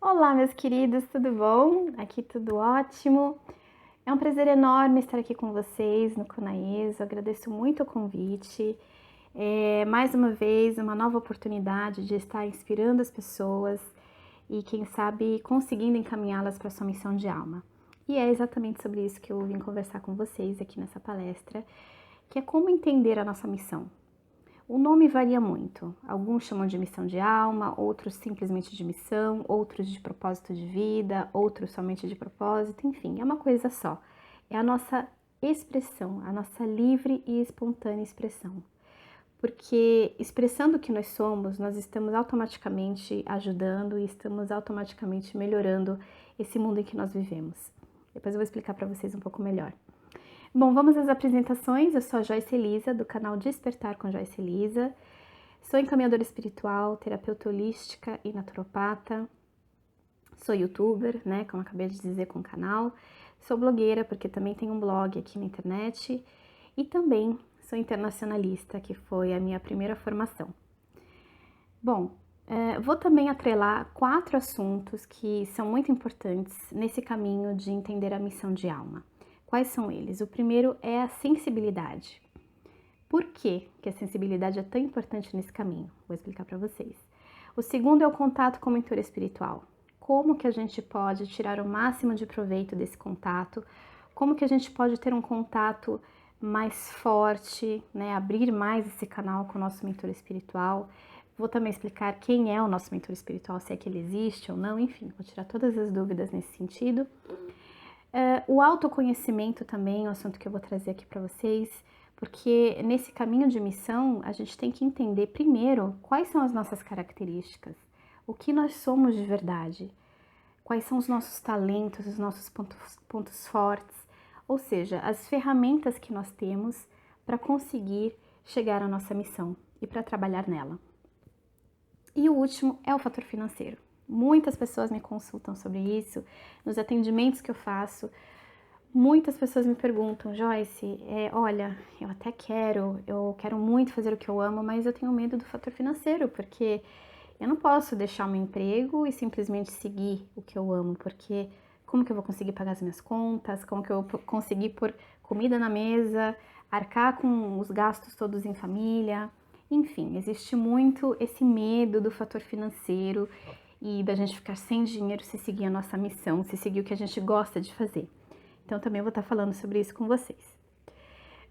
Olá, meus queridos, tudo bom? Aqui tudo ótimo. É um prazer enorme estar aqui com vocês no Conaes. Eu agradeço muito o convite. Mais uma vez, uma nova oportunidade de estar inspirando as pessoas e, quem sabe, conseguindo encaminhá-las para a sua missão de alma. E é exatamente sobre isso que eu vim conversar com vocês aqui nessa palestra, que é como entender a nossa missão. O nome varia muito. Alguns chamam de missão de alma, outros simplesmente de missão, outros de propósito de vida, outros somente de propósito, enfim, é uma coisa só. É a nossa expressão, a nossa livre e espontânea expressão. Porque expressando o que nós somos, nós estamos automaticamente ajudando e estamos automaticamente melhorando esse mundo em que nós vivemos. Depois eu vou explicar para vocês um pouco melhor. Bom, vamos às apresentações. Eu sou a Joyce Elisa, do canal Despertar com Joyce Elisa. Sou encaminhadora espiritual, terapeuta holística e naturopata. Sou youtuber, né, como acabei de dizer, com o canal. Sou blogueira, porque também tenho um blog aqui na internet. E também sou internacionalista, que foi a minha primeira formação. Bom, vou também atrelar 4 assuntos que são muito importantes nesse caminho de entender a missão de alma. Quais são eles? O primeiro é a sensibilidade. Por que a sensibilidade é tão importante nesse caminho? Vou explicar para vocês. O segundo é o contato com o mentor espiritual. Como que a gente pode tirar o máximo de proveito desse contato? Como que a gente pode ter um contato mais forte, né? Abrir mais esse canal com o nosso mentor espiritual. Vou também explicar quem é o nosso mentor espiritual, se é que ele existe ou não, enfim, vou tirar todas as dúvidas nesse sentido. O autoconhecimento também é um assunto que eu vou trazer aqui para vocês, porque nesse caminho de missão a gente tem que entender primeiro quais são as nossas características, o que nós somos de verdade, quais são os nossos talentos, os nossos pontos fortes, ou seja, as ferramentas que nós temos para conseguir chegar à nossa missão e para trabalhar nela. E o último é o fator financeiro. Muitas pessoas me consultam sobre isso, nos atendimentos que eu faço. Muitas pessoas me perguntam, Joyce, olha, eu quero muito fazer o que eu amo, mas eu tenho medo do fator financeiro, porque eu não posso deixar o meu emprego e simplesmente seguir o que eu amo, porque como que eu vou conseguir pagar as minhas contas, como que eu vou conseguir pôr comida na mesa, arcar com os gastos todos em família. Enfim, existe muito esse medo do fator financeiro e da gente ficar sem dinheiro se seguir a nossa missão, se seguir o que a gente gosta de fazer. Então também vou estar falando sobre isso com vocês.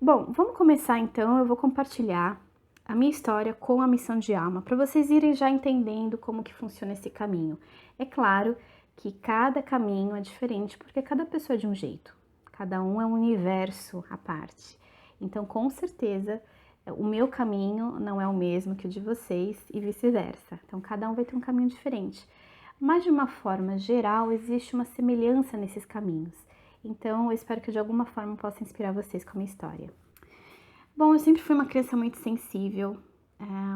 Bom, vamos começar então. Eu vou compartilhar a minha história com a missão de alma, para vocês irem já entendendo como que funciona esse caminho. É claro que cada caminho é diferente, porque cada pessoa é de um jeito. Cada um é um universo à parte. Então, com certeza, o meu caminho não é o mesmo que o de vocês e vice-versa. Então, cada um vai ter um caminho diferente. Mas, de uma forma geral, existe uma semelhança nesses caminhos. Então, eu espero que de alguma forma possa inspirar vocês com a minha história. Bom, eu sempre fui uma criança muito sensível,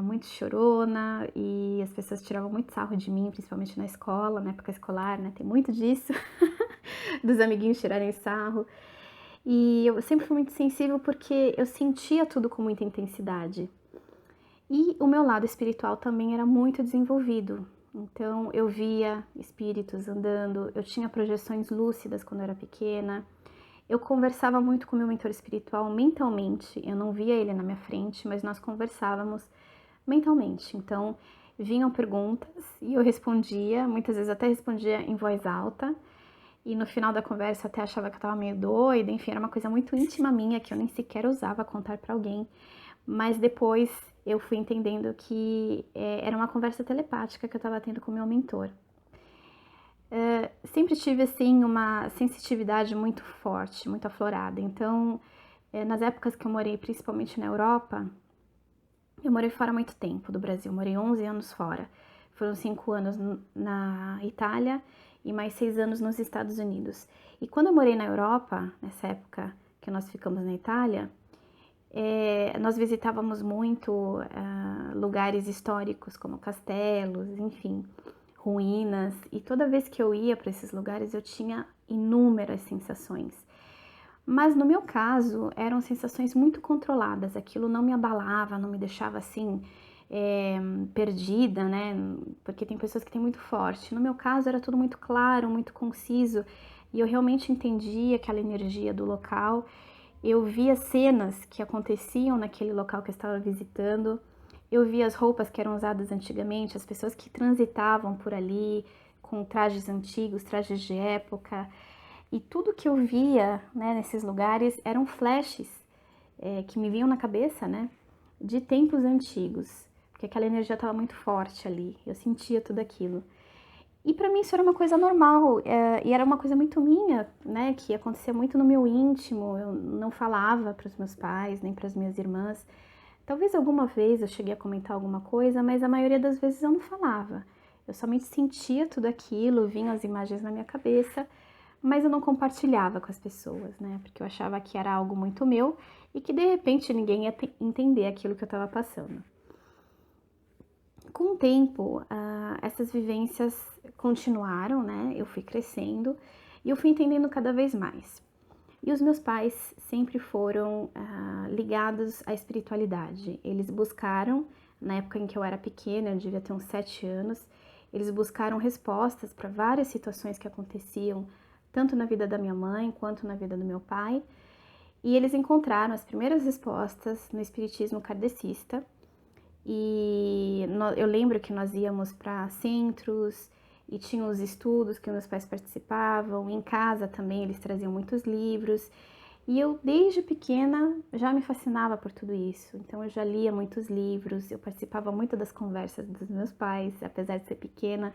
muito chorona, e as pessoas tiravam muito sarro de mim, principalmente na escola, na época escolar, né? Tem muito disso, dos amiguinhos tirarem sarro. E eu sempre fui muito sensível porque eu sentia tudo com muita intensidade. E o meu lado espiritual também era muito desenvolvido. Então eu via espíritos andando, eu tinha projeções lúcidas quando eu era pequena. Eu conversava muito com o meu mentor espiritual mentalmente. Eu não via ele na minha frente, mas nós conversávamos mentalmente. Então vinham perguntas e eu respondia, muitas vezes até respondia em voz alta. E no final da conversa eu até achava que eu estava meio doida, enfim, era uma coisa muito íntima minha que eu nem sequer ousava contar para alguém. Mas depois eu fui entendendo que era uma conversa telepática que eu estava tendo com o meu mentor. Sempre tive, assim, uma sensitividade muito forte, muito aflorada. Então, nas épocas que eu morei, principalmente na Europa, eu morei fora há muito tempo do Brasil, morei 11 anos fora. Foram 5 anos na Itália e mais 6 anos nos Estados Unidos. E quando eu morei na Europa, nessa época que nós ficamos na Itália, nós visitávamos muito lugares históricos, como castelos, enfim, ruínas. E toda vez que eu ia para esses lugares, eu tinha inúmeras sensações. Mas no meu caso, eram sensações muito controladas. Aquilo não me abalava, não me deixava assim perdida, né? Porque tem pessoas que têm muito forte. No meu caso era tudo muito claro, muito conciso, e eu realmente entendi aquela energia do local. Eu via cenas que aconteciam naquele local que eu estava visitando. Eu via as roupas que eram usadas antigamente, as pessoas que transitavam por ali com trajes antigos, trajes de época. E tudo que eu via, né, nesses lugares eram flashes que me vinham na cabeça, né, de tempos antigos, porque aquela energia estava muito forte ali, eu sentia tudo aquilo. E para mim isso era uma coisa normal, e era uma coisa muito minha, né, que acontecia muito no meu íntimo, eu não falava para os meus pais, nem para as minhas irmãs. Talvez alguma vez eu cheguei a comentar alguma coisa, mas a maioria das vezes eu não falava. Eu somente sentia tudo aquilo, vinham as imagens na minha cabeça, mas eu não compartilhava com as pessoas, né? Porque eu achava que era algo muito meu e que de repente ninguém ia entender aquilo que eu estava passando. Com o tempo, essas vivências continuaram, né? Eu fui crescendo e eu fui entendendo cada vez mais. E os meus pais sempre foram ligados à espiritualidade. Eles buscaram, na época em que eu era pequena, eu devia ter uns 7 anos, eles buscaram respostas para várias situações que aconteciam, tanto na vida da minha mãe quanto na vida do meu pai. E eles encontraram as primeiras respostas no espiritismo kardecista. E eu lembro que nós íamos para centros e tinham os estudos que meus pais participavam. Em casa também eles traziam muitos livros. E eu, desde pequena, já me fascinava por tudo isso. Então, eu já lia muitos livros, eu participava muito das conversas dos meus pais, apesar de ser pequena,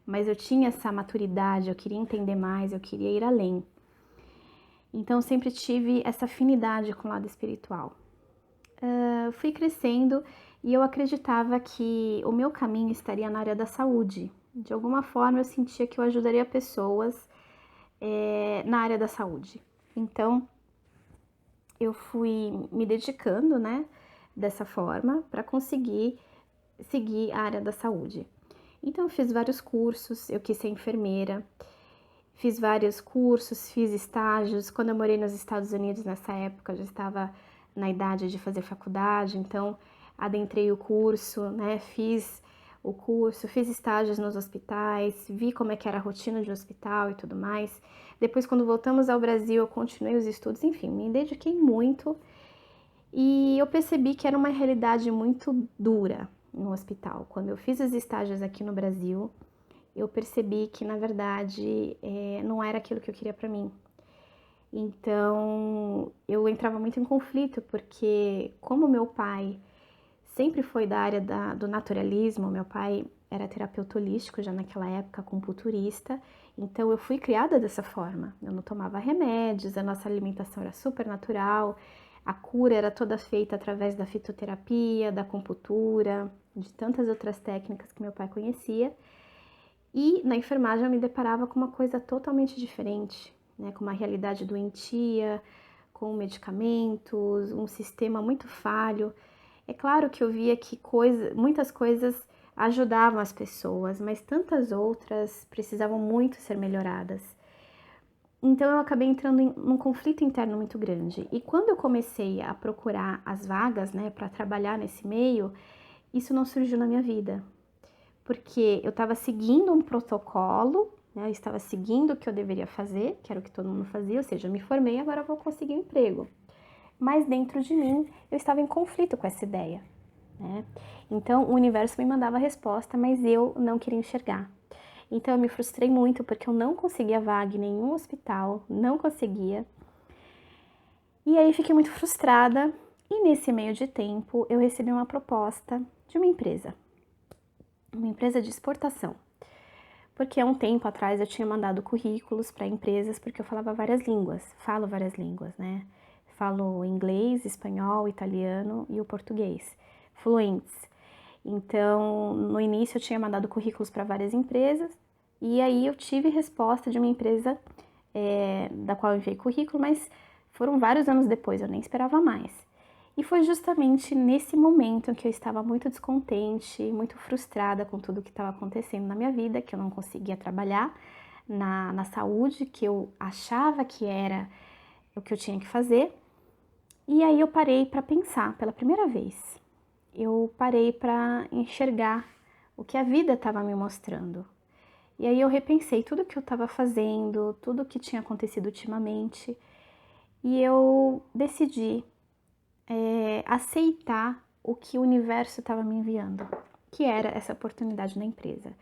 mas eu tinha essa maturidade, eu queria entender mais, eu queria ir além. Então, eu sempre tive essa afinidade com o lado espiritual. Fui crescendo e eu acreditava que o meu caminho estaria na área da saúde. De alguma forma, eu sentia que eu ajudaria pessoas na área da saúde. Então, eu fui me dedicando, né, dessa forma para conseguir seguir a área da saúde. Então, eu fiz vários cursos, eu quis ser enfermeira, fiz vários cursos, fiz estágios. Quando eu morei nos Estados Unidos, nessa época, eu já estava na idade de fazer faculdade, então adentrei o curso, né, fiz o curso, fiz estágios nos hospitais, vi como é que era a rotina de hospital e tudo mais. Depois, quando voltamos ao Brasil, eu continuei os estudos, enfim, me dediquei muito e eu percebi que era uma realidade muito dura no hospital. Quando eu fiz os estágios aqui no Brasil, eu percebi que, na verdade, não era aquilo que eu queria para mim. Então, eu entrava muito em conflito, porque como meu pai sempre foi da área do naturalismo, meu pai era terapeuta holístico já naquela época, acupunturista, então eu fui criada dessa forma. Eu não tomava remédios, a nossa alimentação era super natural, a cura era toda feita através da fitoterapia, da acupuntura, de tantas outras técnicas que meu pai conhecia. E na enfermagem eu me deparava com uma coisa totalmente diferente, né? Com uma realidade doentia, com medicamentos, um sistema muito falho. É claro que eu via que muitas coisas ajudavam as pessoas, mas tantas outras precisavam muito ser melhoradas. Então eu acabei entrando num conflito interno muito grande. E quando eu comecei a procurar as vagas, né, para trabalhar nesse meio, isso não surgiu na minha vida. Porque eu estava seguindo um protocolo, né, eu estava seguindo o que eu deveria fazer, que era o que todo mundo fazia, ou seja, eu me formei, agora eu vou conseguir um emprego. Mas dentro de mim, eu estava em conflito com essa ideia, né? Então, o universo me mandava a resposta, mas eu não queria enxergar. Então, eu me frustrei muito, porque eu não conseguia vaga em nenhum hospital, não conseguia. E aí, fiquei muito frustrada, e nesse meio de tempo, eu recebi uma proposta de uma empresa de exportação. Porque há um tempo atrás eu tinha mandado currículos para empresas, porque eu falava várias línguas, falo várias línguas, né? Falo inglês, espanhol, italiano e o português, fluentes. Então, no início eu tinha mandado currículos para várias empresas, e aí eu tive resposta de uma empresa da qual eu enviei currículo, mas foram vários anos depois, eu nem esperava mais. E foi justamente nesse momento em que eu estava muito descontente, muito frustrada com tudo que estava acontecendo na minha vida, que eu não conseguia trabalhar na saúde, que eu achava que era o que eu tinha que fazer. E aí eu parei para pensar pela primeira vez. eu parei para enxergar o que a vida estava me mostrando. E aí eu repensei tudo que eu estava fazendo, tudo que tinha acontecido ultimamente, e eu decidi aceitar o que o universo estava me enviando, que era essa oportunidade na empresa.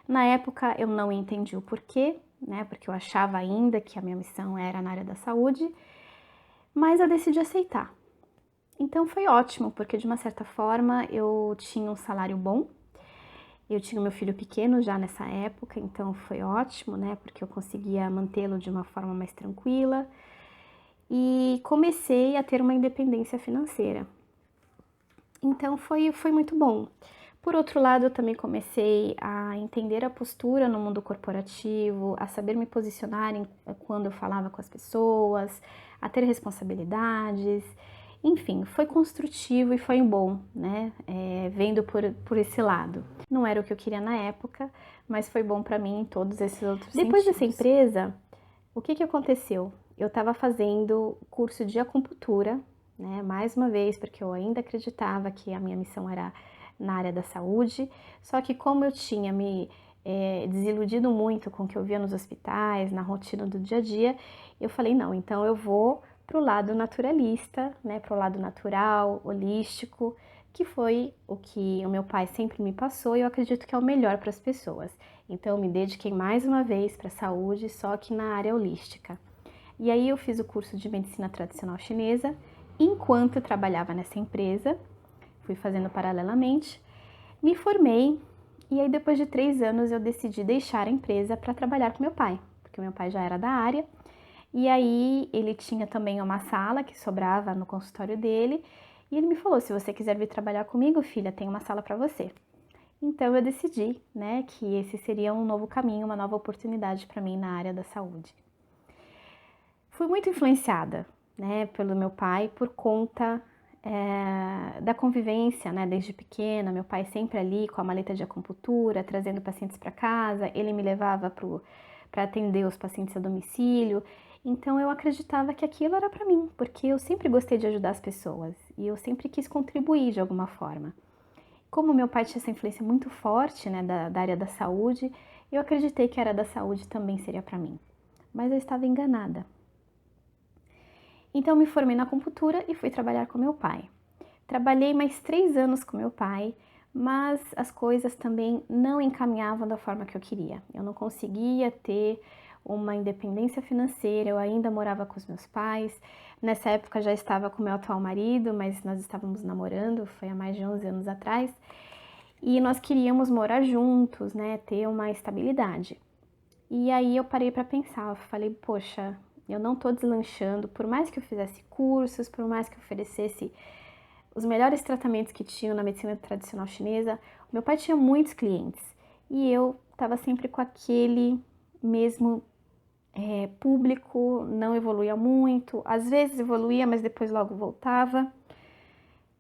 Na época eu não entendi o porquê, né? Porque eu achava ainda que a minha missão era na área da saúde, mas eu decidi aceitar. Então foi ótimo, porque de uma certa forma eu tinha um salário bom, eu tinha meu filho pequeno já nessa época, então foi ótimo, né? Porque eu conseguia mantê-lo de uma forma mais tranquila e comecei a ter uma independência financeira. Então foi muito bom. Por outro lado, eu também comecei a entender a postura no mundo corporativo, a saber me posicionar quando eu falava com as pessoas, a ter responsabilidades. Enfim, foi construtivo e foi bom, né? Vendo por esse lado. Não era o que eu queria na época, mas foi bom para mim em todos esses outros Depois dessa empresa, o que aconteceu? Eu estava fazendo curso de acupuntura, né? Mais uma vez, porque eu ainda acreditava que a minha missão era na área da saúde, só que como eu tinha me desiludido muito com o que eu via nos hospitais, na rotina do dia a dia, eu falei, não, então eu vou para o lado naturalista, né? Para o lado natural, holístico, que foi o que o meu pai sempre me passou e eu acredito que é o melhor para as pessoas. Então eu me dediquei mais uma vez para a saúde, só que na área holística. E aí eu fiz o curso de medicina tradicional chinesa, enquanto eu trabalhava nessa empresa, fui fazendo paralelamente, me formei e aí depois de 3 anos eu decidi deixar a empresa para trabalhar com meu pai, porque meu pai já era da área, e aí ele tinha também uma sala que sobrava no consultório dele, e ele me falou, se você quiser vir trabalhar comigo, filha, tem uma sala para você. Então eu decidi, né, que esse seria um novo caminho, uma nova oportunidade para mim na área da saúde. Fui muito influenciada, né, pelo meu pai por conta da convivência, né, desde pequena, meu pai sempre ali com a maleta de acupuntura, trazendo pacientes para casa, ele me levava para atender os pacientes a domicílio, então eu acreditava que aquilo era para mim, porque eu sempre gostei de ajudar as pessoas e eu sempre quis contribuir de alguma forma. Como meu pai tinha essa influência muito forte, né, da área da saúde, eu acreditei que a área da saúde também seria para mim, mas eu estava enganada. Então, me formei na acupuntura e fui trabalhar com meu pai. Trabalhei mais 3 anos com meu pai, mas as coisas também não encaminhavam da forma que eu queria. Eu não conseguia ter uma independência financeira, eu ainda morava com os meus pais. Nessa época já estava com meu atual marido, mas nós estávamos namorando, foi há mais de 11 anos atrás. E nós queríamos morar juntos, né, ter uma estabilidade. E aí eu parei para pensar, eu falei, poxa, eu não tô deslanchando, por mais que eu fizesse cursos, por mais que eu oferecesse os melhores tratamentos que tinham na medicina tradicional chinesa, meu pai tinha muitos clientes e eu estava sempre com aquele mesmo público, não evoluía muito, às vezes evoluía, mas depois logo voltava.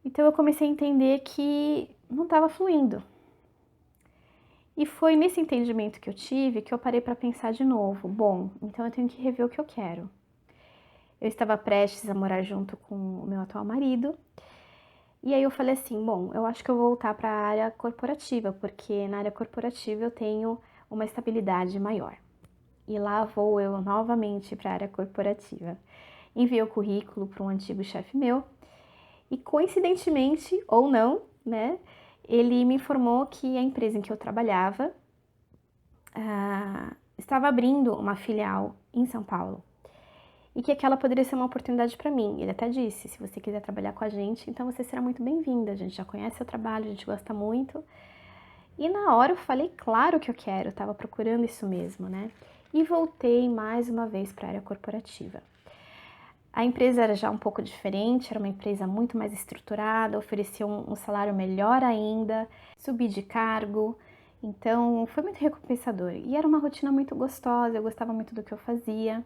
Então eu comecei a entender que não estava fluindo. E foi nesse entendimento que eu tive que eu parei para pensar de novo. Bom, então eu tenho que rever o que eu quero. Eu estava prestes a morar junto com o meu atual marido. E aí eu falei assim, bom, eu acho que eu vou voltar para a área corporativa, porque na área corporativa eu tenho uma estabilidade maior. E lá vou eu novamente para a área corporativa. Enviei o currículo para um antigo chefe meu e coincidentemente, ou não, né, ele me informou que a empresa em que eu trabalhava estava abrindo uma filial em São Paulo e que aquela poderia ser uma oportunidade para mim. Ele até disse, se você quiser trabalhar com a gente, então você será muito bem-vinda, a gente já conhece seu trabalho, a gente gosta muito. E na hora eu falei, claro que eu quero, eu estava procurando isso mesmo, né? E voltei mais uma vez para a área corporativa. A empresa era já um pouco diferente, era uma empresa muito mais estruturada, oferecia um salário melhor ainda, subi de cargo, então foi muito recompensador. E era uma rotina muito gostosa, eu gostava muito do que eu fazia.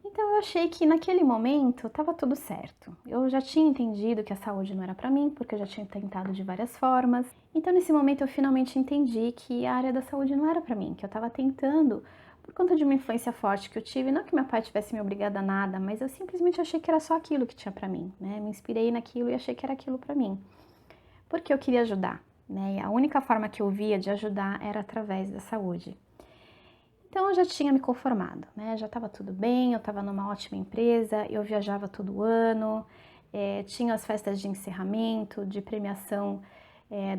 Então eu achei que naquele momento estava tudo certo. Eu já tinha entendido que a saúde não era para mim, porque eu já tinha tentado de várias formas. Então nesse momento eu finalmente entendi que a área da saúde não era para mim, que eu estava tentando por conta de uma influência forte que eu tive, não que meu pai tivesse me obrigado a nada, mas eu simplesmente achei que era só aquilo que tinha para mim, né? Me inspirei naquilo e achei que era aquilo para mim. porque eu queria ajudar, né? E a única forma que eu via de ajudar era através da saúde. Então eu já tinha me conformado, né? Já estava tudo bem, eu estava numa ótima empresa, eu viajava todo ano, tinha as festas de encerramento, de premiação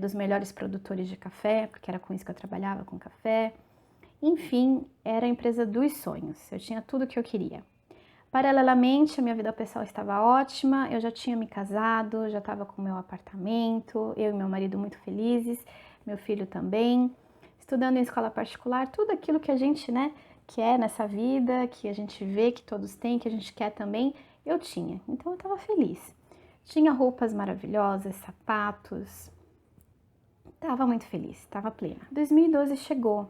dos melhores produtores de café, porque era com isso que eu trabalhava, com café. Enfim, era a empresa dos sonhos, eu tinha tudo o que eu queria. Paralelamente, a minha vida pessoal estava ótima, eu já tinha me casado, já estava com meu apartamento, eu e meu marido muito felizes, meu filho também, estudando em escola particular, tudo aquilo que a gente, né, quer nessa vida, que a gente vê que todos têm, que a gente quer também, eu tinha. Então eu estava feliz. Tinha roupas maravilhosas, sapatos, estava muito feliz, estava plena. 2012 chegou.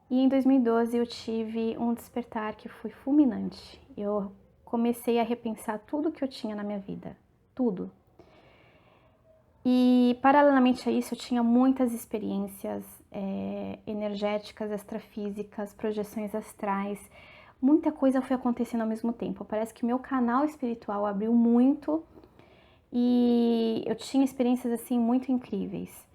E em 2012 eu tive um despertar que foi fulminante. Eu comecei a repensar tudo que eu tinha na minha vida, tudo. E paralelamente a isso eu tinha muitas experiências energéticas, extrafísicas, projeções astrais. Muita coisa foi acontecendo ao mesmo tempo. Parece que o meu canal espiritual abriu muito e eu tinha experiências assim muito incríveis.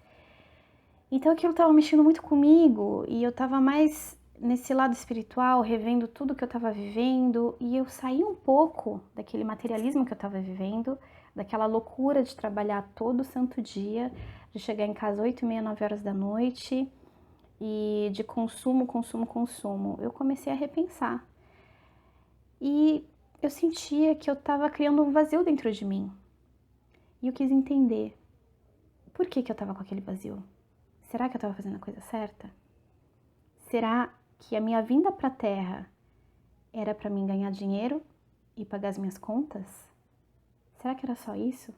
Então aquilo estava mexendo muito comigo e eu estava mais nesse lado espiritual, revendo tudo que eu estava vivendo, e eu saí um pouco daquele materialismo que eu estava vivendo, daquela loucura de trabalhar todo santo dia, de chegar em casa 8h30, 9 horas da noite e de consumo, consumo, consumo. Eu comecei a repensar e eu sentia que eu estava criando um vazio dentro de mim e eu quis entender por que eu estava com aquele vazio. Será que eu estava fazendo a coisa certa? Será que a minha vinda para a Terra era para mim ganhar dinheiro e pagar as minhas contas? Será que era só isso?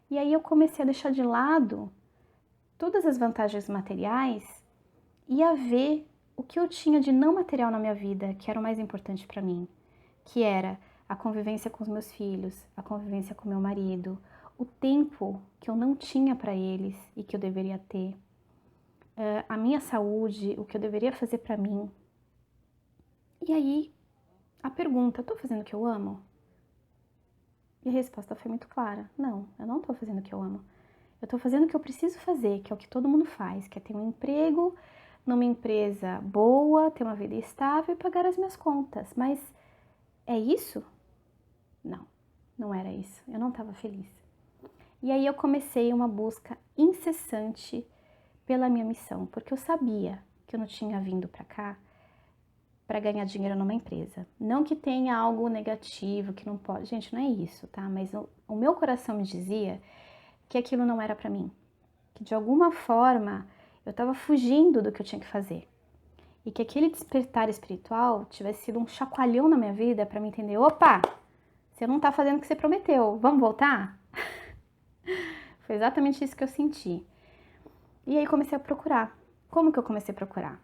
E aí eu comecei a deixar de lado todas as vantagens materiais e a ver o que eu tinha de não material na minha vida, que era o mais importante para mim, que era a convivência com os meus filhos, a convivência com meu marido, o tempo que eu não tinha para eles e que eu deveria ter, a minha saúde, o que eu deveria fazer para mim. E aí, a pergunta, eu tô fazendo o que eu amo? E a resposta foi muito clara, não, eu não tô fazendo o que eu amo. Eu tô fazendo o que eu preciso fazer, que é o que todo mundo faz, que é ter um emprego numa empresa boa, ter uma vida estável e pagar as minhas contas. Mas é isso? Não, não era isso. Eu não estava feliz. E aí eu comecei uma busca incessante pela minha missão, porque eu sabia que eu não tinha vindo para cá para ganhar dinheiro numa empresa. Não que tenha algo negativo, que não pode. Gente, não é isso, tá? Mas o meu coração me dizia que aquilo não era para mim. Que de alguma forma eu estava fugindo do que eu tinha que fazer. E que aquele despertar espiritual tivesse sido um chacoalhão na minha vida para me entender: opa, você não tá fazendo o que você prometeu, vamos voltar? Foi exatamente isso que eu senti. E aí comecei a procurar. Como que eu comecei a procurar?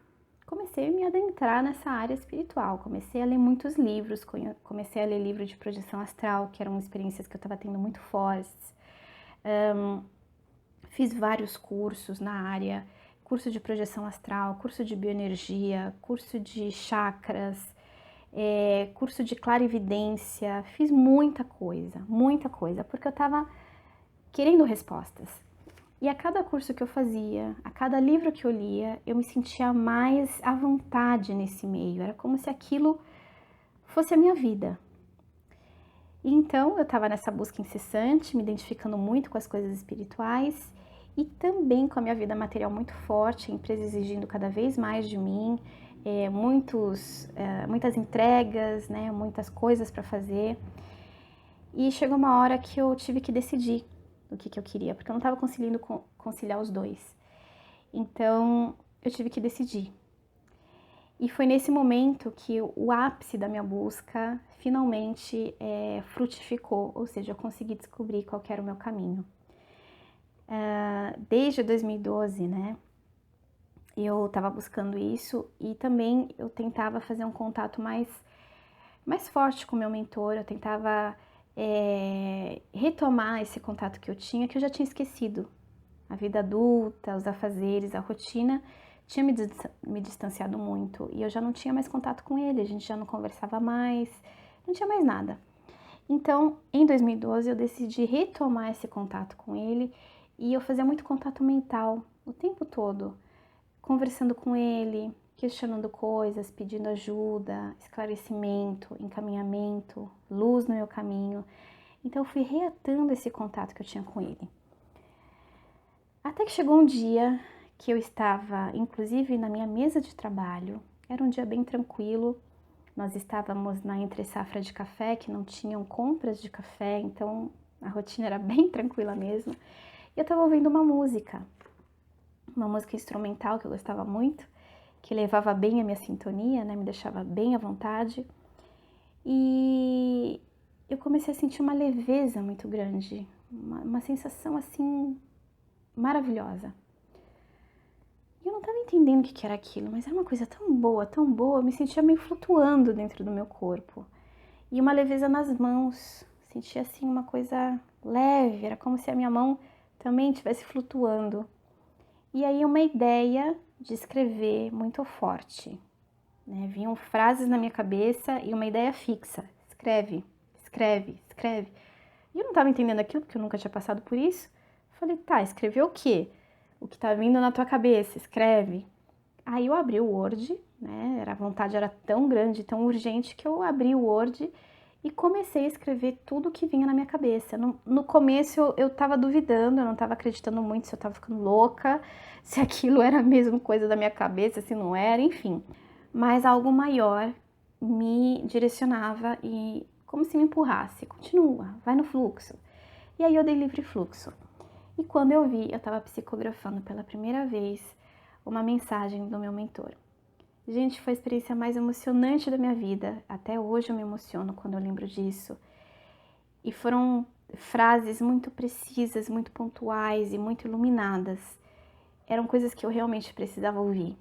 Comecei a me adentrar nessa área espiritual, comecei a ler muitos livros, comecei a ler livro de projeção astral, que eram experiências que eu estava tendo muito fortes. Fiz vários cursos na área, curso de projeção astral, curso de bioenergia, curso de chakras, curso de clarividência, fiz muita coisa, porque eu estava querendo respostas. E a cada curso que eu fazia, a cada livro que eu lia, eu me sentia mais à vontade nesse meio. Era como se aquilo fosse a minha vida. E então eu estava nessa busca incessante, me identificando muito com as coisas espirituais e também com a minha vida material muito forte, a empresa exigindo cada vez mais de mim, muitas entregas, né, muitas coisas para fazer. E chegou uma hora que eu tive que decidir o que eu queria, porque eu não estava conseguindo conciliar os dois. Então, eu tive que decidir. E foi nesse momento que o ápice da minha busca finalmente frutificou, ou seja, eu consegui descobrir qual que era o meu caminho. Desde 2012, né, eu estava buscando isso e também eu tentava fazer um contato mais forte com o meu mentor, eu tentava retomar esse contato que eu já tinha esquecido. A vida adulta, os afazeres, a rotina tinha me distanciado muito e eu já não tinha mais contato com ele, a gente já não conversava mais, não tinha mais nada. Então, em 2012, eu decidi retomar esse contato com ele E eu fazia muito contato mental o tempo todo, conversando com ele, questionando coisas, pedindo ajuda, esclarecimento, encaminhamento, luz no meu caminho. Então eu fui reatando esse contato que eu tinha com ele. Até que chegou um dia que eu estava, inclusive, na minha mesa de trabalho. Era um dia bem tranquilo. Nós estávamos na entre-safra de café, que não tinham compras de café, então a rotina era bem tranquila mesmo. E eu estava ouvindo uma música instrumental que eu gostava muito, que levava bem a minha sintonia, né? Me deixava bem à vontade. E eu comecei a sentir uma leveza muito grande, uma sensação assim maravilhosa. E eu não estava entendendo o que era aquilo, mas era uma coisa tão boa, eu me sentia meio flutuando dentro do meu corpo. E uma leveza nas mãos, sentia assim uma coisa leve, era como se a minha mão também estivesse flutuando. E aí uma ideia de escrever muito forte, né? Vinham frases na minha cabeça e uma ideia fixa. Escreve, escreve, escreve. E eu não estava entendendo aquilo, porque eu nunca tinha passado por isso. Falei, tá, escrever o quê? O que tá vindo na tua cabeça, escreve. Aí eu abri o Word, né? A vontade era tão grande, tão urgente, que eu abri o Word e comecei a escrever tudo que vinha na minha cabeça. No começo eu tava duvidando, eu não tava acreditando muito se eu tava ficando louca, se aquilo era mesmo coisa da minha cabeça, se não era, enfim. Mas algo maior me direcionava e como se me empurrasse. Continua, vai no fluxo. E aí eu dei livre fluxo. E quando eu vi, eu estava psicografando pela primeira vez uma mensagem do meu mentor. Gente, foi a experiência mais emocionante da minha vida. Até hoje eu me emociono quando eu lembro disso. E foram frases muito precisas, muito pontuais e muito iluminadas. Eram coisas que eu realmente precisava ouvir.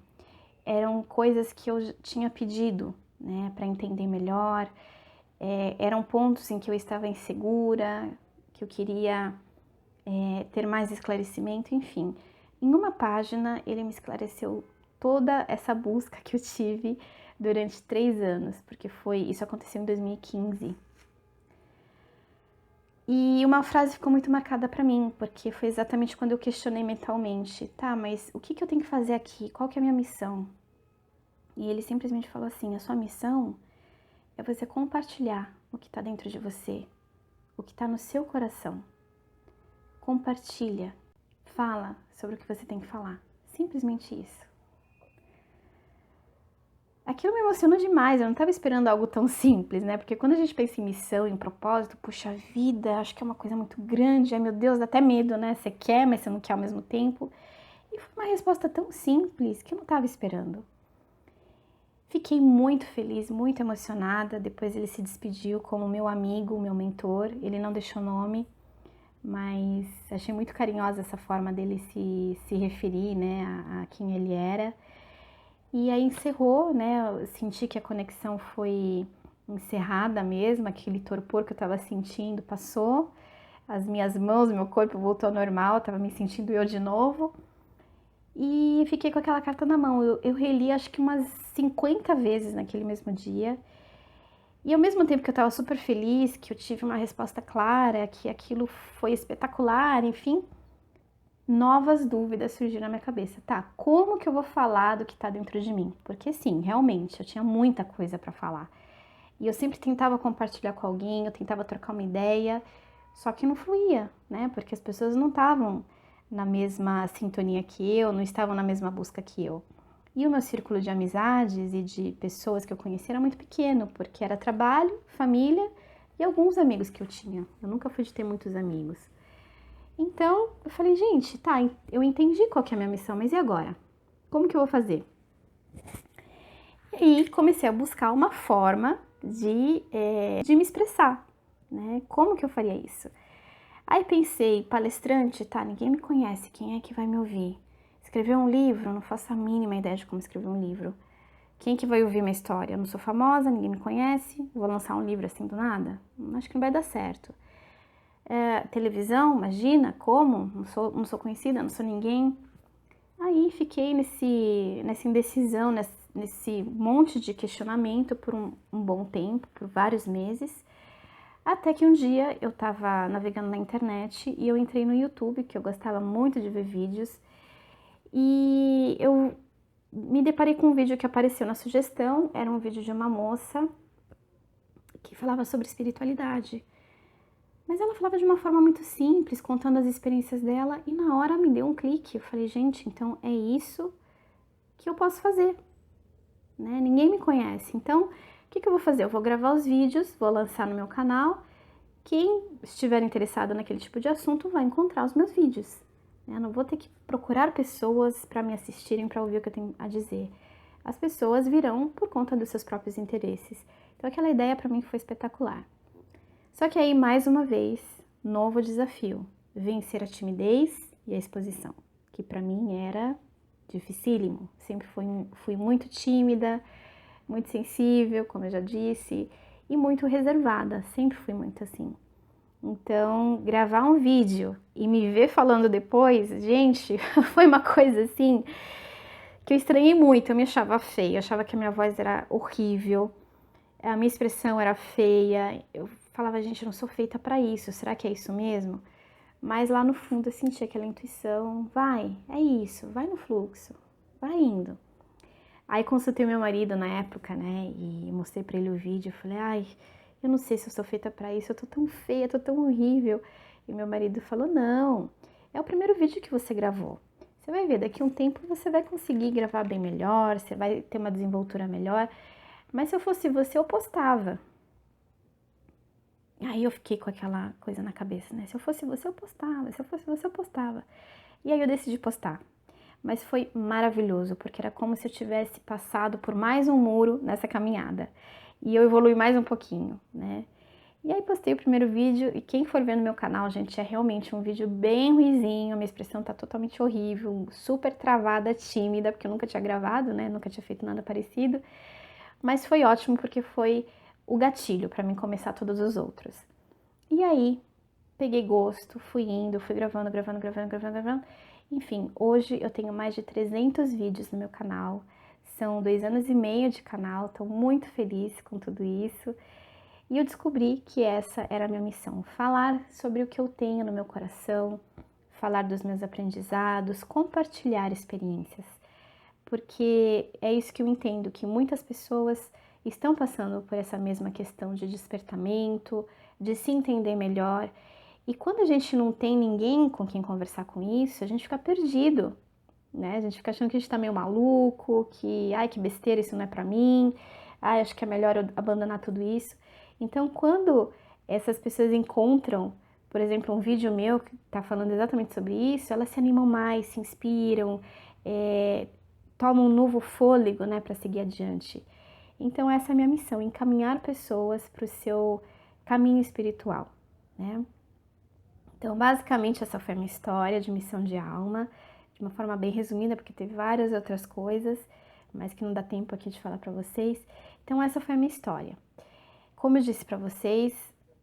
Eram coisas que eu tinha pedido, né, para entender melhor. Eram pontos em que eu estava insegura, que eu queria ter mais esclarecimento, enfim. Em uma página, ele me esclareceu toda essa busca que eu tive durante 3 anos, porque isso aconteceu em 2015. E uma frase ficou muito marcada para mim, porque foi exatamente quando eu questionei mentalmente, tá, mas o que eu tenho que fazer aqui? Qual que é a minha missão? E ele simplesmente falou assim, a sua missão é você compartilhar o que está dentro de você, o que está no seu coração. Compartilha, fala sobre o que você tem que falar. Simplesmente isso. Aquilo me emocionou demais, eu não estava esperando algo tão simples, né? Porque quando a gente pensa em missão, em propósito, puxa vida, acho que é uma coisa muito grande, ai meu Deus, dá até medo, né? Você quer, mas você não quer ao mesmo tempo. E foi uma resposta tão simples que eu não estava esperando. Fiquei muito feliz, muito emocionada. Depois ele se despediu como meu amigo, meu mentor. Ele não deixou nome, mas achei muito carinhosa essa forma dele se referir, né, a quem ele era. E aí encerrou, né, eu senti que a conexão foi encerrada mesmo, aquele torpor que eu estava sentindo passou, as minhas mãos, meu corpo voltou ao normal, estava me sentindo eu de novo. E fiquei com aquela carta na mão, eu reli acho que umas 50 vezes naquele mesmo dia. E ao mesmo tempo que eu estava super feliz, que eu tive uma resposta clara, que aquilo foi espetacular, enfim, novas dúvidas surgiram na minha cabeça. Tá, como que eu vou falar do que está dentro de mim? Porque sim, realmente, eu tinha muita coisa para falar. E eu sempre tentava compartilhar com alguém, eu tentava trocar uma ideia, só que não fluía, né? Porque as pessoas não estavam na mesma sintonia que eu, não estavam na mesma busca que eu. E o meu círculo de amizades e de pessoas que eu conhecia era muito pequeno, porque era trabalho, família e alguns amigos que eu tinha. Eu nunca fui de ter muitos amigos. Então, eu falei, gente, tá, eu entendi qual que é a minha missão, mas e agora? Como que eu vou fazer? E aí, comecei a buscar uma forma de me expressar, né? Como que eu faria isso? Aí pensei, palestrante, tá, ninguém me conhece, quem é que vai me ouvir? Escrever um livro, não faço a mínima ideia de como escrever um livro. Quem que vai ouvir minha história? Eu não sou famosa, ninguém me conhece, vou lançar um livro assim do nada? Acho que não vai dar certo. Televisão, imagina, como? Não sou conhecida, não sou ninguém. Aí fiquei nessa indecisão, nesse monte de questionamento por um bom tempo, por vários meses, Até que um dia eu estava navegando na internet e eu entrei no YouTube, que eu gostava muito de ver vídeos, e eu me deparei com um vídeo que apareceu na sugestão. Era um vídeo de uma moça que falava sobre espiritualidade. Mas ela falava de uma forma muito simples, contando as experiências dela, e na hora me deu um clique. Eu falei, gente, então é isso que eu posso fazer, né? Ninguém me conhece, então o que eu vou fazer? Eu vou gravar os vídeos, vou lançar no meu canal. Quem estiver interessado naquele tipo de assunto vai encontrar os meus vídeos. Eu não vou ter que procurar pessoas para me assistirem, para ouvir o que eu tenho a dizer. As pessoas virão por conta dos seus próprios interesses. Então aquela ideia para mim foi espetacular. Só que aí, mais uma vez, novo desafio: vencer a timidez e a exposição, que para mim era dificílimo. Sempre fui muito tímida, muito sensível, como eu já disse, e muito reservada, sempre fui muito assim. Então, gravar um vídeo e me ver falando depois, gente, foi uma coisa assim que eu estranhei muito. Eu me achava feia, eu achava que a minha voz era horrível, a minha expressão era feia. Eu falava, gente, eu não sou feita para isso, será que é isso mesmo? Mas lá no fundo eu sentia aquela intuição, vai, é isso, vai no fluxo, vai indo. Aí consultei meu marido na época, né, e mostrei pra ele o vídeo. Eu falei, ai, eu não sei se eu sou feita pra isso, eu tô tão feia, tô tão horrível. E meu marido falou, não, é o primeiro vídeo que você gravou. Você vai ver, daqui a um tempo você vai conseguir gravar bem melhor, você vai ter uma desenvoltura melhor. Mas se eu fosse você, eu postava. Aí eu fiquei com aquela coisa na cabeça, né? Se eu fosse você, eu postava. Se eu fosse você, eu postava. E aí eu decidi postar. Mas foi maravilhoso, porque era como se eu tivesse passado por mais um muro nessa caminhada. E eu evolui mais um pouquinho, né? E aí postei o primeiro vídeo, e quem for ver no meu canal, gente, é realmente um vídeo bem ruizinho, a minha expressão tá totalmente horrível, super travada, tímida, porque eu nunca tinha gravado, né? Nunca tinha feito nada parecido. Mas foi ótimo, porque foi o gatilho para mim começar todos os outros. E aí, peguei gosto, fui indo, fui gravando. Enfim, hoje eu tenho mais de 300 vídeos no meu canal. São 2 anos e meio de canal, estou muito feliz com tudo isso. E eu descobri que essa era a minha missão: falar sobre o que eu tenho no meu coração, falar dos meus aprendizados, compartilhar experiências. Porque é isso que eu entendo, que muitas pessoas estão passando por essa mesma questão de despertamento, de se entender melhor. E quando a gente não tem ninguém com quem conversar com isso, a gente fica perdido, né? A gente fica achando que a gente tá meio maluco, que, ai, que besteira, isso não é pra mim, ai, acho que é melhor eu abandonar tudo isso. Então, quando essas pessoas encontram, por exemplo, um vídeo meu que tá falando exatamente sobre isso, elas se animam mais, se inspiram, tomam um novo fôlego, né, para seguir adiante. Então, essa é a minha missão: encaminhar pessoas para o seu caminho espiritual, né? Então, basicamente, essa foi a minha história de missão de alma, de uma forma bem resumida, porque teve várias outras coisas, mas que não dá tempo aqui de falar para vocês. Então, essa foi a minha história. Como eu disse para vocês,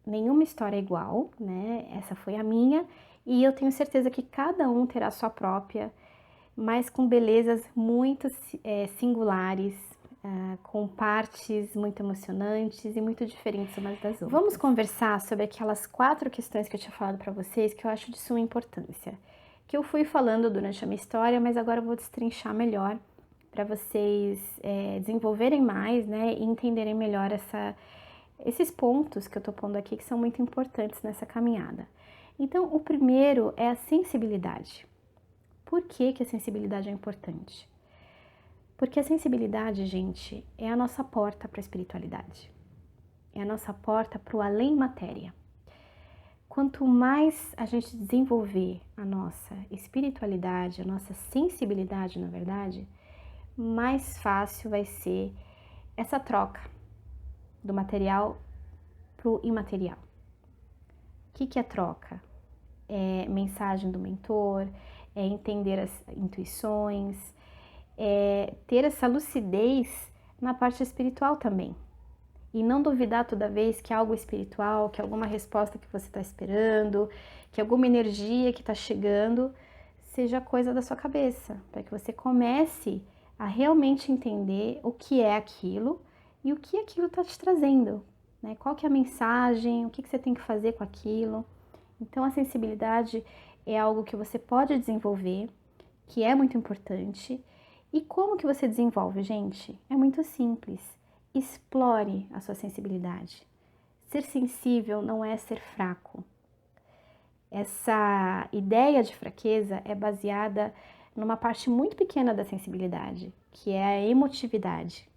nenhuma história é igual, né? Essa foi a minha, e eu tenho certeza que cada um terá a sua própria, mas com belezas muito singulares, com partes muito emocionantes e muito diferentes umas das outras. Vamos conversar sobre aquelas 4 questões que eu tinha falado para vocês, que eu acho de suma importância, que eu fui falando durante a minha história, mas agora eu vou destrinchar melhor para vocês desenvolverem mais, né, e entenderem melhor esses pontos que eu tô pondo aqui, que são muito importantes nessa caminhada. Então, o primeiro é a sensibilidade. Por que que a sensibilidade é importante? Porque a sensibilidade, gente, é a nossa porta para a espiritualidade. É a nossa porta para o além matéria. Quanto mais a gente desenvolver a nossa espiritualidade, a nossa sensibilidade, na verdade, mais fácil vai ser essa troca do material para o imaterial. O que é troca? É mensagem do mentor, é entender as intuições, ter essa lucidez na parte espiritual também. E não duvidar toda vez que algo espiritual, que alguma resposta que você está esperando, que alguma energia que está chegando, seja coisa da sua cabeça, para que você comece a realmente entender o que é aquilo e o que aquilo está te trazendo, né? Qual que é a mensagem, o que você tem que fazer com aquilo. Então, a sensibilidade é algo que você pode desenvolver, que é muito importante. E como que você desenvolve, gente? É muito simples. Explore a sua sensibilidade. Ser sensível não é ser fraco. Essa ideia de fraqueza é baseada numa parte muito pequena da sensibilidade, que é a emotividade.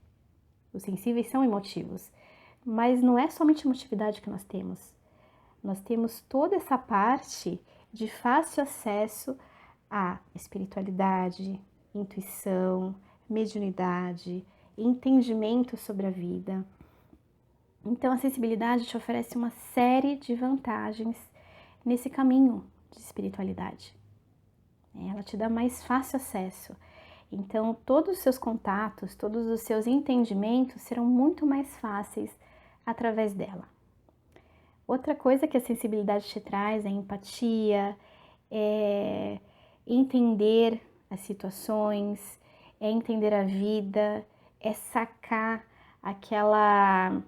Os sensíveis são emotivos, mas não é somente emotividade que nós temos. Nós temos toda essa parte de fácil acesso à espiritualidade, intuição, mediunidade, entendimento sobre a vida. Então, a sensibilidade te oferece uma série de vantagens nesse caminho de espiritualidade. Ela te dá mais fácil acesso. Então, todos os seus contatos, todos os seus entendimentos serão muito mais fáceis através dela. Outra coisa que a sensibilidade te traz é empatia, é entender as situações, é entender a vida, é sacar aquela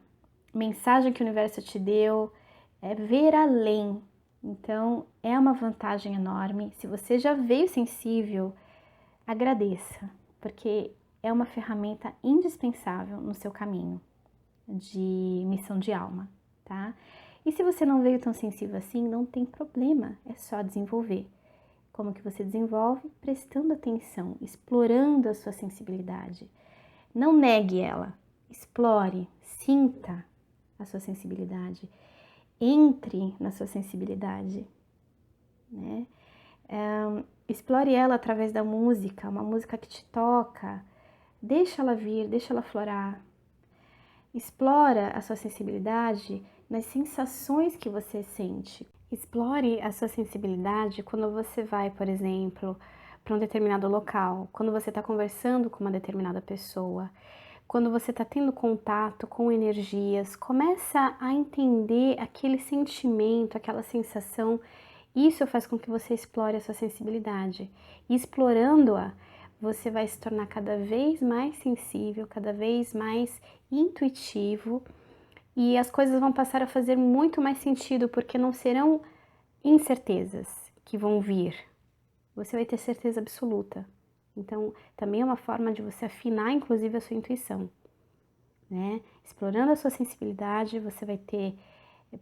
mensagem que o universo te deu, é ver além. Então, é uma vantagem enorme. Se você já veio sensível, agradeça, porque é uma ferramenta indispensável no seu caminho de missão de alma, tá? E se você não veio tão sensível assim, não tem problema, é só desenvolver. Como que você desenvolve? Prestando atenção, explorando a sua sensibilidade. Não negue ela, explore, sinta a sua sensibilidade, entre na sua sensibilidade, né? Explore ela através da música, uma música que te toca, deixa ela vir, deixa ela florar. Explora a sua sensibilidade nas sensações que você sente. Explore a sua sensibilidade quando você vai, por exemplo, para um determinado local, quando você está conversando com uma determinada pessoa, quando você está tendo contato com energias, começa a entender aquele sentimento, aquela sensação. Isso faz com que você explore a sua sensibilidade. E explorando-a, você vai se tornar cada vez mais sensível, cada vez mais intuitivo, e as coisas vão passar a fazer muito mais sentido, porque não serão incertezas que vão vir. Você vai ter certeza absoluta. Então, também é uma forma de você afinar, inclusive, a sua intuição, né? Explorando a sua sensibilidade, você vai ter,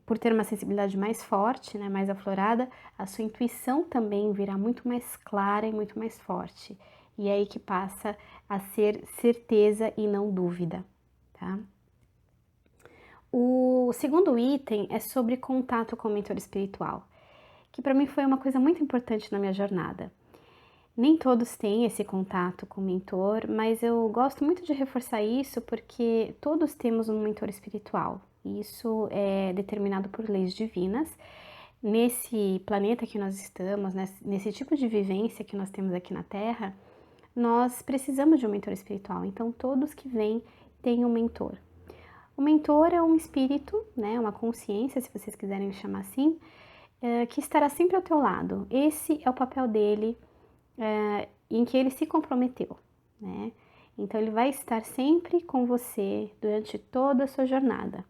por ter uma sensibilidade mais forte, né, mais aflorada, a sua intuição também virá muito mais clara e muito mais forte. E é aí que passa a ser certeza e não dúvida, tá? O segundo item é sobre contato com o mentor espiritual, que para mim foi uma coisa muito importante na minha jornada. Nem todos têm esse contato com o mentor, mas eu gosto muito de reforçar isso porque todos temos um mentor espiritual. Isso é determinado por leis divinas. Nesse planeta que nós estamos, nesse tipo de vivência que nós temos aqui na Terra, nós precisamos de um mentor espiritual. Então, todos que vêm têm um mentor. O mentor é um espírito, né, uma consciência, se vocês quiserem chamar assim, que estará sempre ao teu lado. Esse é o papel dele, em que ele se comprometeu, né? Então, ele vai estar sempre com você durante toda a sua jornada.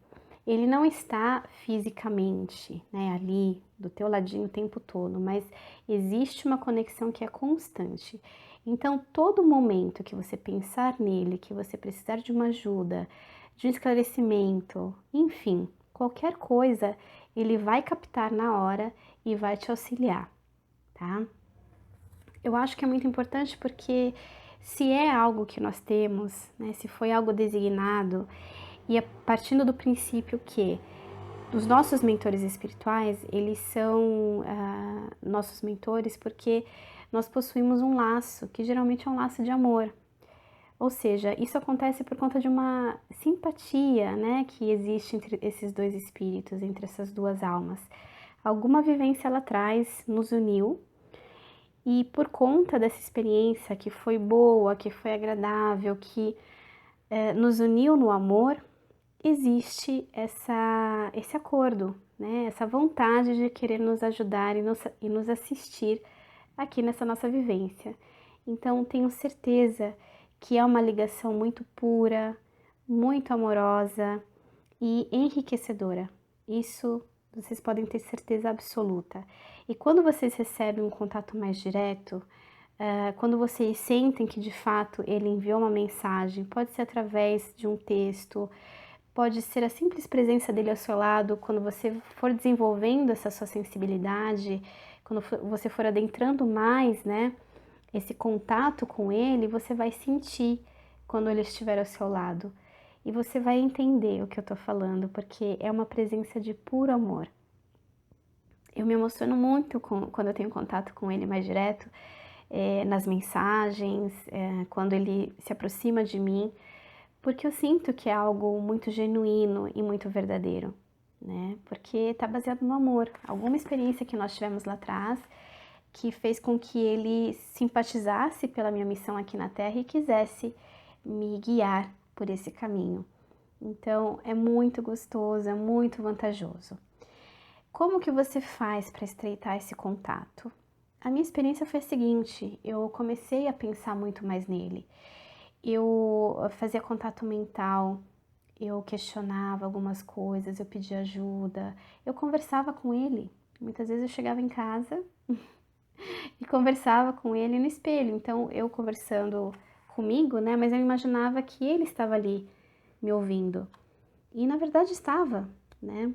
Ele não está fisicamente, né, ali do teu ladinho o tempo todo, mas existe uma conexão que é constante. Então, todo momento que você pensar nele, que você precisar de uma ajuda, de um esclarecimento, enfim, qualquer coisa, ele vai captar na hora e vai te auxiliar, tá? Eu acho que é muito importante porque se é algo que nós temos, né, se foi algo designado, e a partindo do princípio que os nossos mentores espirituais, eles são nossos mentores porque nós possuímos um laço, que geralmente é um laço de amor. Ou seja, isso acontece por conta de uma simpatia, né, que existe entre esses dois espíritos, entre essas duas almas. Alguma vivência lá atrás nos uniu, e por conta dessa experiência que foi boa, que foi agradável, que nos uniu no amor, existe esse acordo, né? Essa vontade de querer nos ajudar e nos assistir aqui nessa nossa vivência. Então, tenho certeza que é uma ligação muito pura, muito amorosa, e enriquecedora. Isso vocês podem ter certeza absoluta. E quando vocês recebem um contato mais direto, quando vocês sentem que de fato ele enviou uma mensagem, pode ser através de um texto, pode ser a simples presença dele ao seu lado, quando você for desenvolvendo essa sua sensibilidade, quando você for adentrando mais, né, esse contato com ele, você vai sentir quando ele estiver ao seu lado. E você vai entender o que eu tô falando, porque é uma presença de puro amor. Eu me emociono muito quando eu tenho contato com ele mais direto, nas mensagens, quando ele se aproxima de mim, porque eu sinto que é algo muito genuíno e muito verdadeiro, né? Porque está baseado no amor. Alguma experiência que nós tivemos lá atrás que fez com que ele simpatizasse pela minha missão aqui na Terra e quisesse me guiar por esse caminho. Então é muito gostoso, é muito vantajoso. Como que você faz para estreitar esse contato? A minha experiência foi a seguinte: eu comecei a pensar muito mais nele. Eu fazia contato mental, eu questionava algumas coisas, eu pedia ajuda, eu conversava com ele. Muitas vezes eu chegava em casa e conversava com ele no espelho. Então eu conversando comigo, né? Mas eu imaginava que ele estava ali me ouvindo. E na verdade estava, né?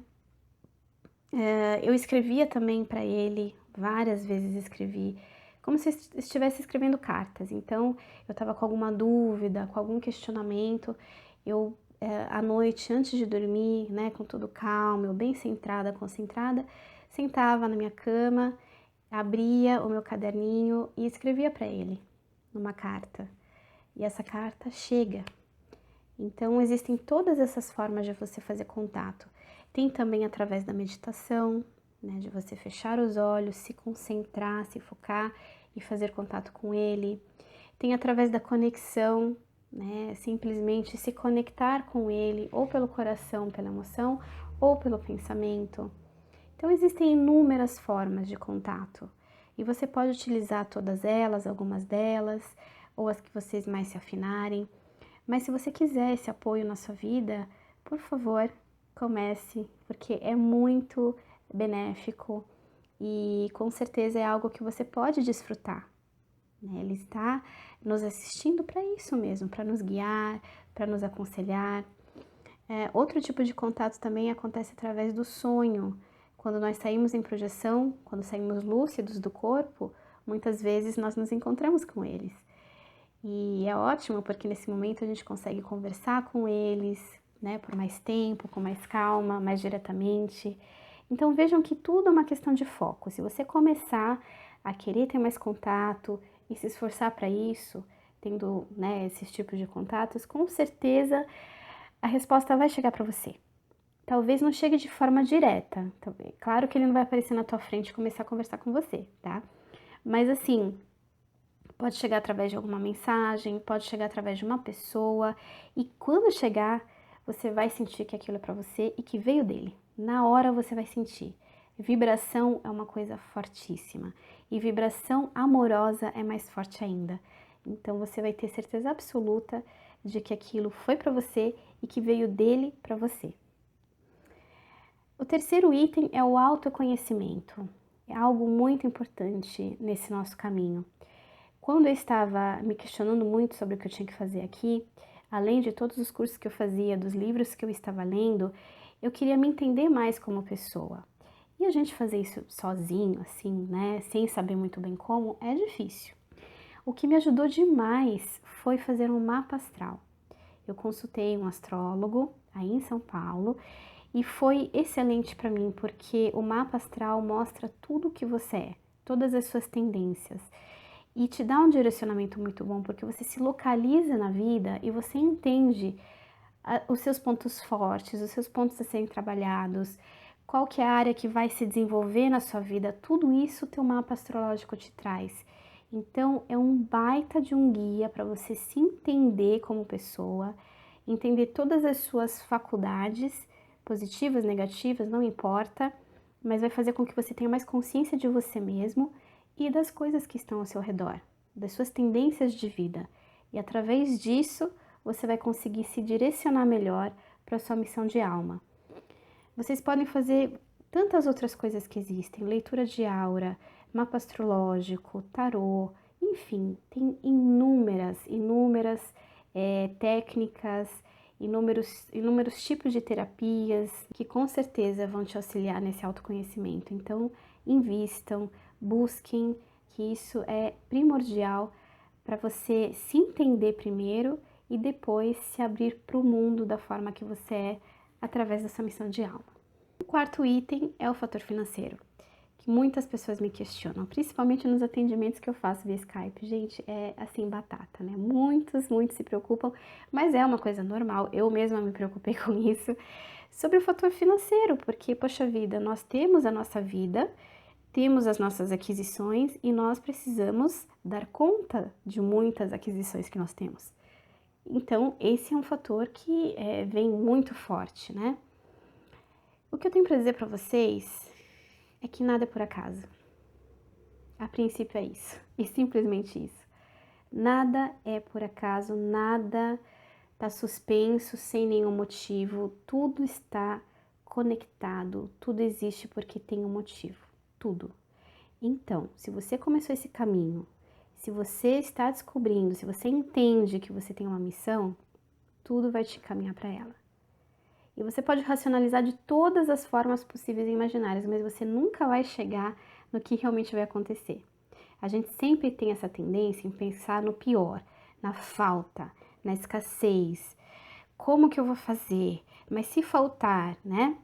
Eu escrevia também para ele, várias vezes escrevi, como se eu estivesse escrevendo cartas. Então, eu estava com alguma dúvida, com algum questionamento, eu, à noite, antes de dormir, né, com tudo calmo, eu bem centrada, concentrada, sentava na minha cama, abria o meu caderninho e escrevia para ele, numa carta. E essa carta chega. Então, existem todas essas formas de você fazer contato. Tem também através da meditação, né, de você fechar os olhos, se concentrar, se focar e fazer contato com ele. Tem através da conexão, né, simplesmente se conectar com ele, ou pelo coração, pela emoção, ou pelo pensamento. Então, existem inúmeras formas de contato. E você pode utilizar todas elas, algumas delas, ou as que vocês mais se afinarem. Mas se você quiser esse apoio na sua vida, por favor, comece, porque é muito benéfico e com certeza é algo que você pode desfrutar, né? Ele está nos assistindo para isso mesmo, para nos guiar, para nos aconselhar. Outro tipo de contato também acontece através do sonho. Quando nós saímos em projeção, quando saímos lúcidos do corpo, muitas vezes nós nos encontramos com eles. E é ótimo porque nesse momento a gente consegue conversar com eles, né, por mais tempo, com mais calma, mais diretamente. Então vejam que tudo é uma questão de foco. Se você começar a querer ter mais contato e se esforçar para isso, tendo, né, esses tipos de contatos, com certeza a resposta vai chegar para você. Talvez não chegue de forma direta. Claro que ele não vai aparecer na tua frente e começar a conversar com você, tá? Mas assim, pode chegar através de alguma mensagem, pode chegar através de uma pessoa, e quando chegar, você vai sentir que aquilo é para você e que veio dele. Na hora você vai sentir. Vibração é uma coisa fortíssima, e vibração amorosa é mais forte ainda. Então você vai ter certeza absoluta de que aquilo foi para você e que veio dele para você. O terceiro item é o autoconhecimento. É algo muito importante nesse nosso caminho. Quando eu estava me questionando muito sobre o que eu tinha que fazer aqui, além de todos os cursos que eu fazia, dos livros que eu estava lendo, eu queria me entender mais como pessoa. E a gente fazer isso sozinho, assim, né, sem saber muito bem como, é difícil. O que me ajudou demais foi fazer um mapa astral. Eu consultei um astrólogo aí em São Paulo e foi excelente para mim, porque o mapa astral mostra tudo o que você é, todas as suas tendências. E te dá um direcionamento muito bom, porque você se localiza na vida e você entende os seus pontos fortes, os seus pontos a serem trabalhados, qual que é a área que vai se desenvolver na sua vida, tudo isso o teu mapa astrológico te traz. Então, é um baita de um guia para você se entender como pessoa, entender todas as suas faculdades, positivas, negativas, não importa, mas vai fazer com que você tenha mais consciência de você mesmo e das coisas que estão ao seu redor, das suas tendências de vida. E através disso, você vai conseguir se direcionar melhor para a sua missão de alma. Vocês podem fazer tantas outras coisas que existem, leitura de aura, mapa astrológico, tarô, enfim, tem inúmeras técnicas, inúmeros tipos de terapias que com certeza vão te auxiliar nesse autoconhecimento. Então, invistam, busquem, que isso é primordial para você se entender primeiro e depois se abrir para o mundo da forma que você é através dessa missão de alma. O quarto item é o fator financeiro, que muitas pessoas me questionam, principalmente nos atendimentos que eu faço via Skype. Gente, é assim, batata, né? Muitos se preocupam, mas é uma coisa normal, eu mesma me preocupei com isso, sobre o fator financeiro, porque, poxa vida, nós temos a nossa vida, temos as nossas aquisições e nós precisamos dar conta de muitas aquisições que nós temos. Então, esse é um fator que vem muito forte, né? O que eu tenho para dizer para vocês é que nada é por acaso. A princípio é isso, e simplesmente isso. Nada é por acaso, nada está suspenso sem nenhum motivo, tudo está conectado, tudo existe porque tem um motivo, tudo. Então, se você começou esse caminho, se você está descobrindo, se você entende que você tem uma missão, tudo vai te encaminhar para ela. E você pode racionalizar de todas as formas possíveis e imaginárias, mas você nunca vai chegar no que realmente vai acontecer. A gente sempre tem essa tendência em pensar no pior, na falta, na escassez. Como que eu vou fazer? Mas se faltar, né?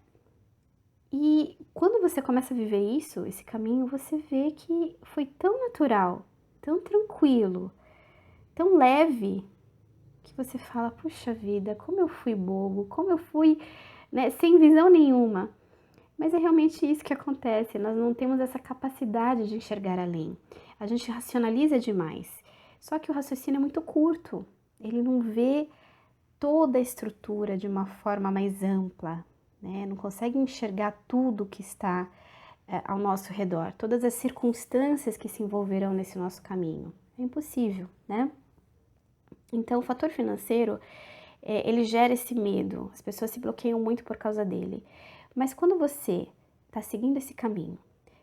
E quando você começa a viver isso, esse caminho, você vê que foi tão natural, tão tranquilo, tão leve, que você fala, puxa vida, como eu fui bobo, como eu fui, né, sem visão nenhuma. Mas é realmente isso que acontece, nós não temos essa capacidade de enxergar além. A gente racionaliza demais, só que o raciocínio é muito curto, ele não vê toda a estrutura de uma forma mais ampla, né? Não consegue enxergar tudo que está ao nosso redor, todas as circunstâncias que se envolverão nesse nosso caminho. É impossível, né? Então, o fator financeiro, ele gera esse medo, as pessoas se bloqueiam muito por causa dele. Mas quando você está seguindo esse caminho,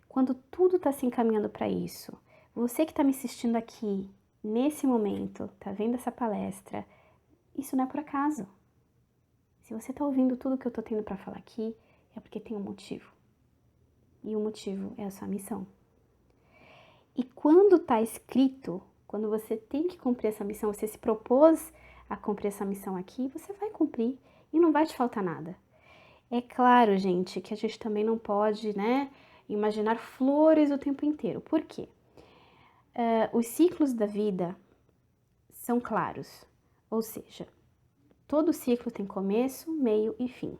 quando tudo está se encaminhando para isso, você que está me assistindo aqui, nesse momento, está vendo essa palestra, isso não é por acaso. Se você está ouvindo tudo que eu estou tendo para falar aqui, é porque tem um motivo. E o motivo é a sua missão. E quando está escrito, quando você tem que cumprir essa missão, você se propôs a cumprir essa missão aqui, você vai cumprir e não vai te faltar nada. É claro, gente, que a gente também não pode, né, imaginar flores o tempo inteiro. Por quê? Os ciclos da vida são claros, ou seja, todo ciclo tem começo, meio e fim.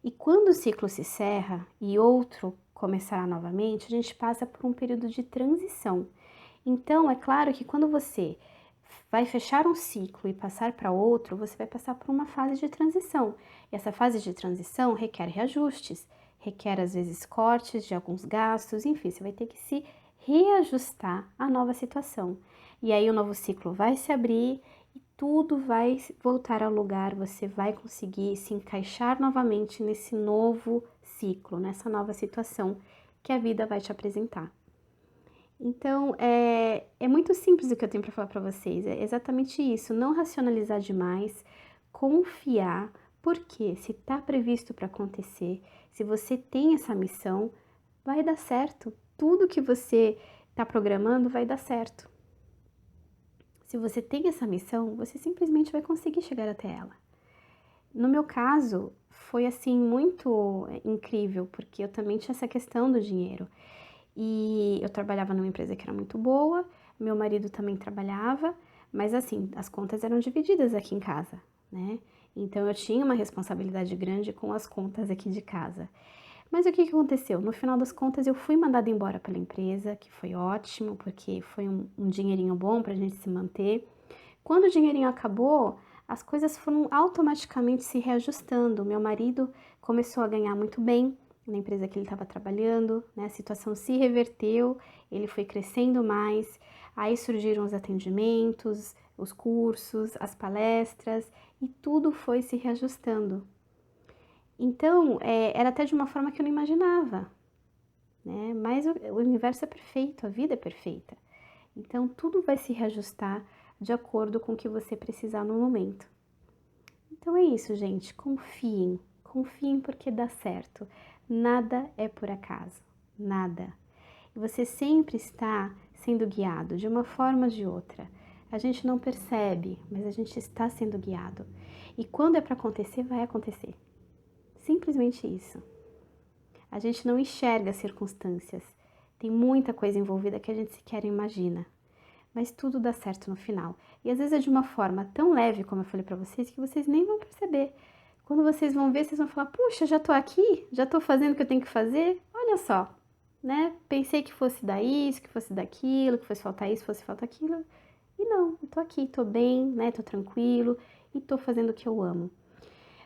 E quando o ciclo se encerra e outro começará novamente, a gente passa por um período de transição. Então, é claro que quando você vai fechar um ciclo e passar para outro, você vai passar por uma fase de transição. E essa fase de transição requer reajustes, requer às vezes cortes de alguns gastos, enfim, você vai ter que se reajustar à nova situação. E aí o novo ciclo vai se abrir e tudo vai voltar ao lugar, você vai conseguir se encaixar novamente nesse novo ciclo, nessa nova situação que a vida vai te apresentar. Então, é muito simples o que eu tenho para falar para vocês, é exatamente isso, não racionalizar demais, confiar, porque se está previsto para acontecer, se você tem essa missão, vai dar certo, tudo que você está programando vai dar certo. Se você tem essa missão, você simplesmente vai conseguir chegar até ela. No meu caso, foi assim muito incrível, porque eu também tinha essa questão do dinheiro. E eu trabalhava numa empresa que era muito boa, meu marido também trabalhava, mas assim, as contas eram divididas aqui em casa, né? Então eu tinha uma responsabilidade grande com as contas aqui de casa. Mas o que aconteceu? No final das contas eu fui mandada embora pela empresa, que foi ótimo, porque foi um dinheirinho bom pra gente se manter. Quando o dinheirinho acabou, as coisas foram automaticamente se reajustando. Meu marido começou a ganhar muito bem na empresa que ele estava trabalhando, né? A situação se reverteu, ele foi crescendo mais, aí surgiram os atendimentos, os cursos, as palestras, e tudo foi se reajustando. Então, era até de uma forma que eu não imaginava, né? Mas o universo é perfeito, a vida é perfeita. Então, tudo vai se reajustar de acordo com o que você precisar no momento. Então é isso, gente. Confiem. Confiem porque dá certo. Nada é por acaso. Nada. E você sempre está sendo guiado de uma forma ou de outra. A gente não percebe, mas a gente está sendo guiado. E quando é para acontecer, vai acontecer. Simplesmente isso. A gente não enxerga as circunstâncias. Tem muita coisa envolvida que a gente sequer imagina. Mas tudo dá certo no final. E às vezes é de uma forma tão leve, como eu falei pra vocês, que vocês nem vão perceber. Quando vocês vão ver, vocês vão falar: puxa, já tô aqui, já tô fazendo o que eu tenho que fazer. Olha só, né? Pensei que fosse dar isso, que fosse daquilo, que fosse faltar isso, fosse faltar aquilo. E não, eu tô aqui, tô bem, né? Tô tranquilo e tô fazendo o que eu amo.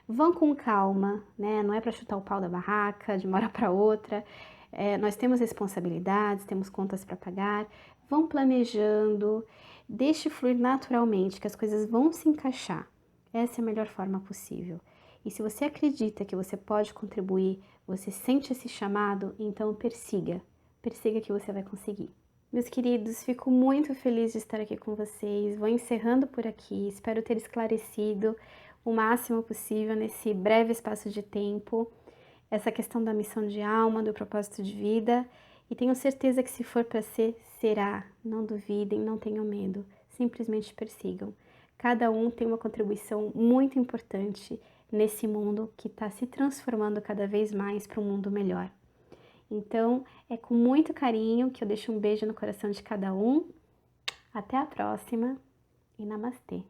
Vão com calma, né? Não é pra chutar o pau da barraca de uma hora pra outra. Nós temos responsabilidades, temos contas para pagar. Vão planejando, deixe fluir naturalmente, que as coisas vão se encaixar. Essa é a melhor forma possível. E se você acredita que você pode contribuir, você sente esse chamado, então persiga. Persiga que você vai conseguir. Meus queridos, fico muito feliz de estar aqui com vocês. Vou encerrando por aqui. Espero ter esclarecido o máximo possível nesse breve espaço de tempo essa questão da missão de alma, do propósito de vida. E tenho certeza que se for para ser, será. Não duvidem, não tenham medo. Simplesmente persigam. Cada um tem uma contribuição muito importante nesse mundo que está se transformando cada vez mais para um mundo melhor. Então, é com muito carinho que eu deixo um beijo no coração de cada um. Até a próxima e namastê!